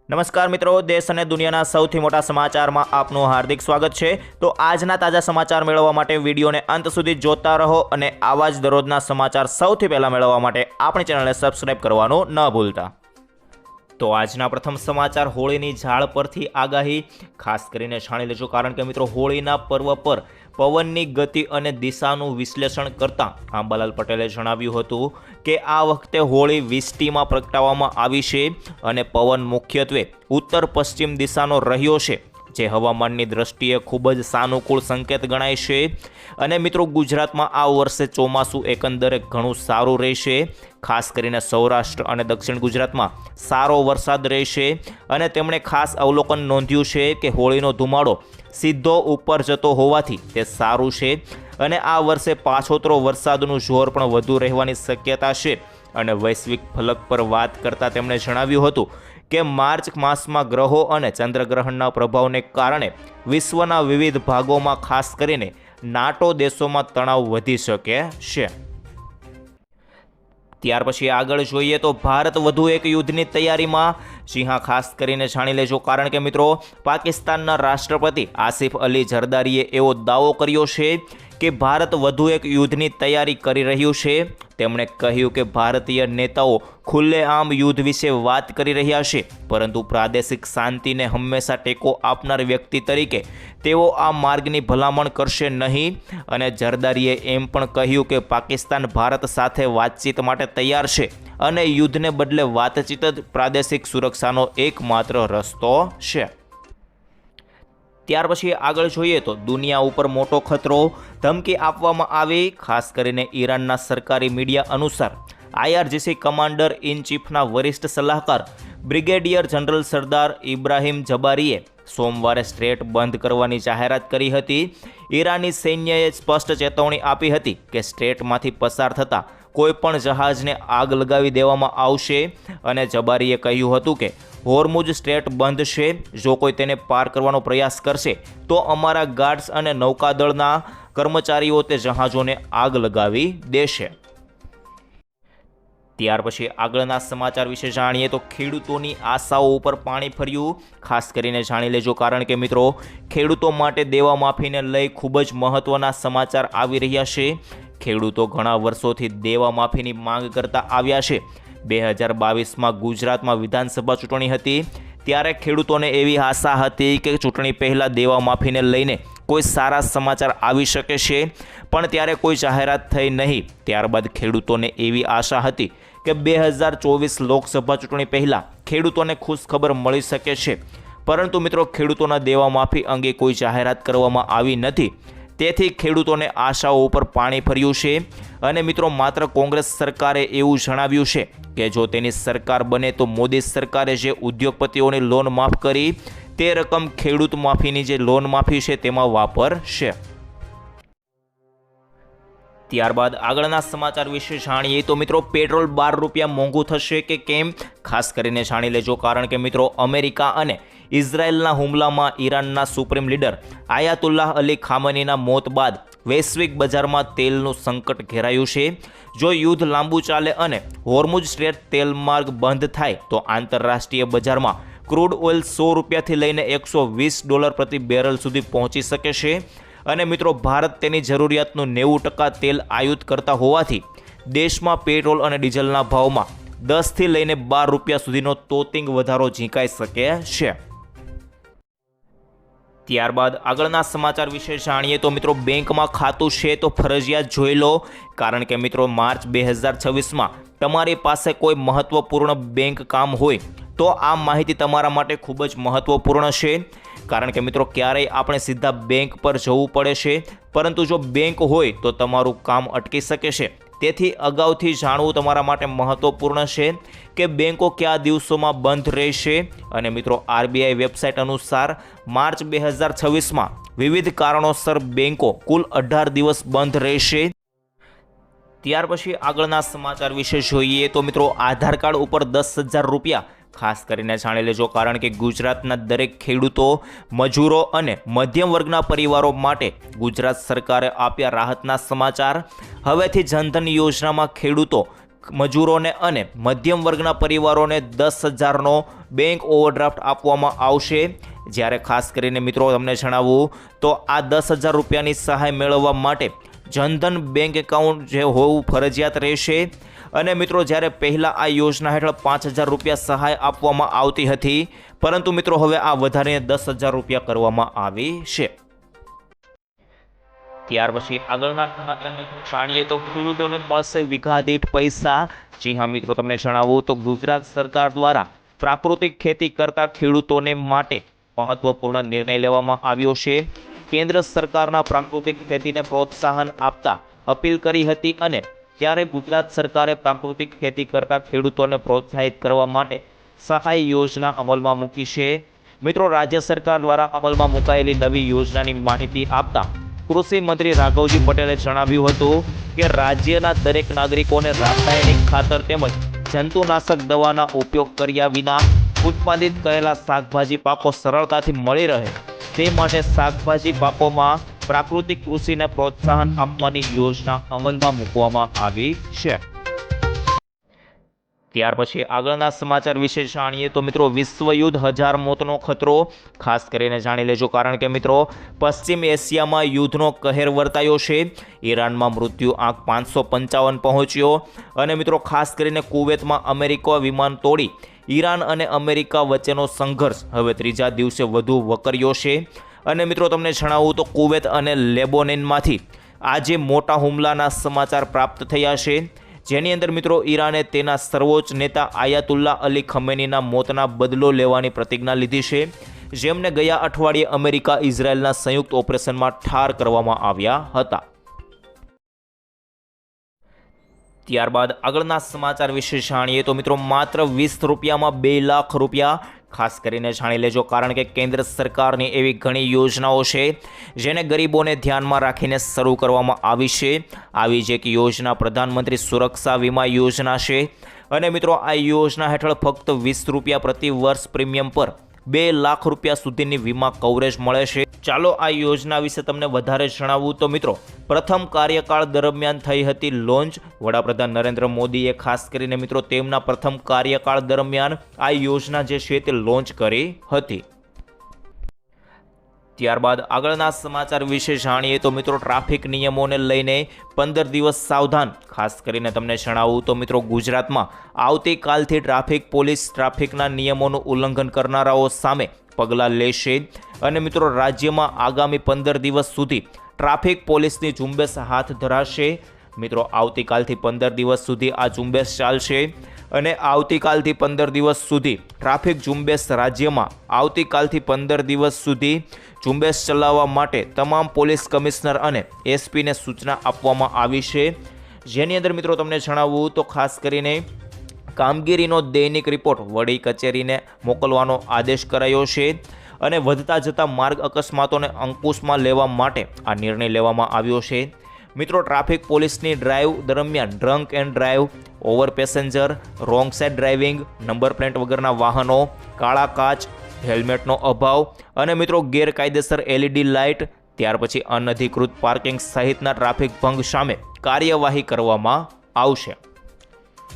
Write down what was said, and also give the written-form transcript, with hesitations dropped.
નમસ્કાર મિત્રો, દેશ અને દુનિયાના સૌથી મોટા સમાચારમાં આપનું હાર્દિક સ્વાગત છે। તો આજના તાજા સમાચાર મેળવવા માટે વિડીયોને અંત સુધી જોતા રહો અને આવા જ દરરોજના સમાચાર સૌથી પહેલા મેળવવા માટે આપણી ચેનલને સબસ્ક્રાઇબ કરવાનું ન ભૂલતા। તો આજના પ્રથમ સમાચાર હોળીની ઝાડ પરથી આગાહી ખાસ કરીને જાણી લેજો, કારણ કે મિત્રો હોળીના પર્વ પર પવનની ગતિ અને દિશાનું વિશ્લેષણ કરતા આંબાલાલ પટેલે જણાવ્યું હતું કે આ વખતે હોળી વિષ્ટિમાં પ્રગટાવવામાં આવી છે અને પવન મુખ્યત્વે ઉત્તર પશ્ચિમ દિશાનો રહ્યો છે, જે હવામાનની દ્રષ્ટિએ ખૂબ જ સાનુકૂળ સંકેત ગણાય છે। અને મિત્રો ગુજરાતમાં આ વર્ષે ચોમાસું એકંદરે ઘણું સારું રહેશે, ખાસ કરીને સૌરાષ્ટ્ર અને દક્ષિણ ગુજરાતમાં સારો વરસાદ રહેશે। અને તેમણે ખાસ અવલોકન નોંધ્યું છે કે હોળીનો ધુમાડો સીધો ઉપર જતો હોવાથી તે સારું છે અને આ વર્ષે પાછોતરો વરસાદનું જોર પણ વધુ રહેવાની શક્યતા છે। અને વૈશ્વિક ફલક પર વાત કરતાં તેમણે જણાવ્યું હતું કે માર્ચ માસમાં ગ્રહો અને ચંદ્રગ્રહણના પ્રભાવને કારણે વિશ્વના વિવિધ ભાગોમાં ખાસ કરીને નાટો દેશોમાં તણાવ વધી શકે છે। ત્યાર પછી આગળ જોઈએ તો ભારત વધુ એક યુદ્ધની તૈયારીમાં। જી હા, ખાસ કરીને જાણી લેજો, કારણ કે મિત્રો પાકિસ્તાનના રાષ્ટ્રપતિ આસિફ અલી ઝરદારીએ એવો દાવો કર્યો છે કે ભારત વધુ એક યુદ્ધની તૈયારી કરી રહ્યું છે। તેમણે કહ્યું કે ભારતીય નેતાઓ ખુલ્લેઆમ યુદ્ધ વિશે વાત કરી રહ્યા છે, પરંતુ પ્રાદેશિક શાંતિને હંમેશા ટેકો આપનાર વ્યક્તિ તરીકે તેઓ આ માર્ગની ભલામણ કરશે નહીં। અને ઝરદારીએ એમ પણ કહ્યું કે પાકિસ્તાન ભારત સાથે વાતચીત માટે તૈયાર છે અને યુદ્ધને બદલે વાતચીત જ પ્રાદેશિક સુરક્ષાનો એકમાત્ર રસ્તો છે। ત્યાર પછી આગળ જોઈએ તો દુનિયા ઉપર મોટો ખતરો, ધમકી આપવામાં આવી। ખાસ કરીને ઈરાનના સરકારી મીડિયા અનુસાર IRGC કમાન્ડર ઇન ચીફના વરિષ્ઠ સલાહકાર બ્રિગેડિયર જનરલ સરદાર ઇબ્રાહિમ જબારીએ સોમવારે સ્ટ્રેટ બંધ કરવાની જાહેરાત કરી હતી। ઈરાની સૈન્યએ સ્પષ્ટ ચેતવણી આપી હતી કે સ્ટ્રેટમાંથી પસાર થતા કોઈ પણ જહાજને આગ લગાવી દેવામાં આવશે। અને જબારીએ કહ્યું હતું કે હોર્મુઝ સ્ટ્રેટ બંધ છે, જો કોઈ તેને પાર કરવાનો પ્રયાસ કરશે તો અમારા ગાર્ડ્સ અને નૌકાદળના કર્મચારીઓ તે જહાજોને આગ લગાવી દેશે। ત્યાર પછી આગળના સમાચાર વિશે જાણીએ તો ખેડૂતોની આશાઓ ઉપર પાણી ફર્યું। ખાસ કરીને જાણી લેજો, કારણ કે મિત્રો ખેડૂતો માટે દેવા માફીને લઈ ખૂબ જ મહત્વના સમાચાર આવી રહ્યા છે। ખેડૂતો ઘણા વર્ષોથી દેવા માફીની માંગ કરતા આવ્યા છે। 2022માં ગુજરાતમાં વિધાનસભા ચૂંટણી હતી, ત્યારે ખેડૂતોને એવી આશા હતી કે ચૂંટણી પહેલાં દેવા માફીને લઈને કોઈ સારા સમાચાર આવી શકે છે, પણ ત્યારે કોઈ જાહેરાત થઈ નહીં। ત્યારબાદ ખેડૂતોને એવી આશા હતી કે 2024 લોકસભા ચૂંટણી પહેલાં ખેડૂતોને ખુશખબર મળી શકે છે, પરંતુ મિત્રો ખેડૂતોના દેવા માફી અંગે કોઈ જાહેરાત કરવામાં આવી નથી। તેથી ખેડૂતોને આશાઓ ઉપર પાણી ફર્યું છે। અને મિત્રો માત્ર કોંગ્રેસ સરકારે એવું જણાવ્યું છે કે જો તેની સરકાર બને તો મોદી સરકારે જે ઉદ્યોગપતિઓની લોન માફ કરી તે રકમ ખેડૂત માફીની જે લોન માફી છે તેમાં વાપરશે। ત્યારબાદ આગળના સમાચાર વિશે જાણીએ તો મિત્રો પેટ્રોલ 12 રૂપિયા મોંઘું થશે કે કેમ, ખાસ કરીને જાણી લેજો, કારણ કે મિત્રો અમેરિકા અને ઇઝરાયલના હુમલામાં ઈરાનના સુપ્રીમ લીડર આયાતુલ્લાહ અલી ખામેનીના મોત બાદ વૈશ્વિક બજારમાં તેલનું સંકટ ઘેરાયું છે। જો યુદ્ધ લાંબુ ચાલે અને હોર્મુઝ સ્ટ્રેટ તેલ માર્ગ બંધ થાય તો આંતરરાષ્ટ્રીય બજારમાં ક્રૂડ ઓઇલ $100 થી લઈને $120 પ્રતિ બેરલ સુધી પહોંચી શકે છે। અને મિત્રો ભારત તેની જરૂરિયાતનું 90% તેલ આયાત કરતા હોવાથી દેશમાં પેટ્રોલ અને ડીઝલના ભાવમાં 10 થી લઈને 12 રૂપિયા સુધીનો તોતિંગ વધારો ઝીંકાઈ શકે છે। ત્યારબાદ આગળના સમાચાર વિશે જાણીએ તો મિત્રો બેંકમાં ખાતું છે તો ફરજિયાત જોઈ લો, કારણ કે મિત્રો માર્ચ 2026માં તમારી પાસે કોઈ મહત્વપૂર્ણ બેંક કામ હોય તો આ માહિતી તમારા માટે ખૂબ જ મહત્વપૂર્ણ છે। કારણ કે મિત્રો ક્યારેય આપણે સીધા બેંક પર જવું પડે છે, પરંતુ જો બેંક હોય તો તમારું કામ અટકી શકે છે। તેથી અગાઉથી જાણવું તમારા માટે મહત્વપૂર્ણ છે કે બેંકો કયા દિવસોમાં બંધ રહેશે। અને મિત્રો RBI વેબસાઇટ અનુસાર માર્ચ 2026માં વિવિધ કારણોસર બેંકો કુલ 18 દિવસ બંધ રહેશે। ત્યાર પછી આગળના સમાચાર વિશે જોઈએ તો મિત્રો આધાર કાર્ડ ઉપર 10,000 રૂપિયા ખાસ કરીને જાણી લેજો, કારણ કે ગુજરાતના દરેક ખેડૂતો, મજૂરો અને મધ્યમ વર્ગના પરિવારો માટે ગુજરાત સરકારે આપ્યા રાહતના સમાચાર। હવેથી જનધન યોજનામાં ખેડૂતો મજૂરોને અને મધ્યમ વર્ગના પરિવારોને 10,000નો બેંક ઓવરડ્રાફ્ટ આપવામાં આવશે। જ્યારે ખાસ કરીને મિત્રો તમને જણાવું તો આ 10,000 રૂપિયાની સહાય મેળવવા માટે જનધન બેંક એકાઉન્ટ જે હોવું ફરજિયાત રહેશે। અને મિત્રો જ્યારે પહેલાં આ યોજના હેઠળ 5,000 રૂપિયા સહાય આપવામાં આવતી હતી, પરંતુ મિત્રો હવે આ વધારીને 10,000 રૂપિયા કરવામાં આવી છે। ત્યાર પછી આગળના જાણીએ તો ખેડૂતોને મળશે વીઘા દીઠ પૈસા। જી હા મિત્રો, તમને જણાવું તો ગુજરાત સરકાર દ્વારા પ્રાકૃતિક ખેતી કરતા ખેડૂતોને માટે મહત્વપૂર્ણ નિર્ણય લેવામાં આવ્યો છે। કેન્દ્ર સરકારના પ્રાકૃતિક ખેતીને પ્રોત્સાહન આપતા અપીલ કરી હતી અને ત્યારે ગુજરાત સરકારે પ્રાકૃતિક ખેતી કરતા ખેડૂતોને પ્રોત્સાહિત કરવા માટે સહાય યોજના અમલમાં મૂકી છે। મિત્રો, રાજ્ય સરકાર દ્વારા અમલમાં મુકાયેલી નવી યોજનાની માહિતી આપતા કૃષિ મંત્રી રાઘવજી પટેલે જણાવ્યું હતું કે રાજ્યના દરેક નાગરિકોને રાસાયણિક ખાતર તેમજ જંતુનાશક દવાના ઉપયોગ કર્યા વિના ઉત્પાદિત કરેલા શાકભાજી પાકો સરળતાથી મળી રહે તે માટે શાકભાજી પાકોમાં પ્રાકૃતિક કૃષિને પ્રોત્સાહન આપવાની યોજના અમલમાં મૂકવામાં આવી છે। ત્યાર પછી આગળના સમાચાર વિશે જાણીએ તો મિત્રો, વિશ્વ યુદ્ધ 1000 મોતનો ખતરો ખાસ કરીને જાણી લેજો, કારણ કે મિત્રો પશ્ચિમ એશિયામાં યુદ્ધનો કહેર વર્તાયો છે। ઈરાનમાં મૃત્યુ આંક 555 પહોંચ્યો અને મિત્રો ખાસ કરીને કુવૈતમાં અમેરિકા વિમાન તોડી ઈરાન અને અમેરિકા વચ્ચેનો સંઘર્ષ હવે ત્રીજા દિવસે વધુ વકર્યો છે। અને મિત્રો તમને જણાવું તો કુવૈત અને લેબોનનમાંથી આજે મોટા હુમલાના સમાચાર પ્રાપ્ત થયા છે, જેની અંદર મિત્રો ઈરાને તેના સર્વોચ્ચ નેતા આયાતુલ્લા અલી ખમેનીના મોતના બદલો લેવાની પ્રતિજ્ઞા લીધી છે, જેમને ગયા અઠવાડિયે અમેરિકા ઇઝરાયલના સંયુક્ત ઓપરેશનમાં ઠાર કરવામાં આવ્યા હતા। ત્યારબાદ આગળના સમાચાર વિશે જાણીએ તો મિત્રો, માત્ર 20 રૂપિયામાં 2 લાખ રૂપિયા ખાસ કરીને જાણી લેજો, કારણ કે કેન્દ્ર સરકારની એવી ઘણી યોજનાઓ છે જેને ગરીબોને ધ્યાનમાં રાખીને શરૂ કરવામાં આવી છે। આવી જ એક યોજના પ્રધાનમંત્રી સુરક્ષા વીમા યોજના છે અને મિત્રો આ યોજના હેઠળ ફક્ત 20 રૂપિયા પ્રતિ વર્ષ પ્રીમિયમ પર 2 લાખ રૂપિયા સુધીની વીમા કવરેજ મળે છે। ચાલો આ યોજના વિશે તમને વધારે જણાવું તો મિત્રો, પ્રથમ કાર્યકાળ દરમિયાન થઈ હતી લોન્ચ। વડાપ્રધાન નરેન્દ્ર મોદીએ ખાસ કરીને મિત્રો તેમના પ્રથમ કાર્યકાળ દરમિયાન આ યોજના જે છે તે લોન્ચ કરી હતી। ત્યારબાદ આગળના સમાચાર વિશે જાણીએ તો મિત્રો, ટ્રાફિક નિયમોને લઈને 15 દિવસ સાવધાન। ખાસ કરીને તમને જણાવું તો મિત્રો ગુજરાતમાં આવતીકાલથી ટ્રાફિક પોલીસ ટ્રાફિકના નિયમોનું ઉલ્લંઘન કરનારાઓ સામે પગલાં લેશે અને મિત્રો રાજ્યમાં આગામી 15 દિવસ સુધી ટ્રાફિક પોલીસની ઝુંબેશ હાથ ધરાશે। મિત્રો આવતીકાલથી 15 દિવસ સુધી આ ઝુંબેશ ચાલશે અને આવતીકાલથી 15 દિવસ સુધી ટ્રાફિક ઝુંબેશ રાજ્યમાં આવતીકાલથી 15 દિવસ સુધી ઝુંબેશ ચલાવવા માટે તમામ પોલીસ કમિશનર અને એસપીને સૂચના આપવામાં આવી છે, જેની અંદર મિત્રો તમને જણાવું તો ખાસ કરીને કામગીરીનો દૈનિક રિપોર્ટ વડી કચેરીને મોકલવાનો આદેશ કરાયો છે અને વધતા જતા માર્ગ અકસ્માતોને અંકુશમાં લેવા માટે આ નિર્ણય લેવામાં આવ્યો છે। મિત્રો ટ્રાફિક પોલીસની ડ્રાઈવ દરમિયાન drunk and drive, over passenger, wrong side driving, number plate વગરના વાહનો, કાળા કાચ, હેલ્મેટનો અભાવ અને મિત્રો ગેરકાયદેસર એલઈડી લાઇટ, ત્યાર પછી અનધિકૃત પાર્કિંગ સહિતના ટ્રાફિક ભંગ સામે કાર્યવાહી કરવામાં આવશે।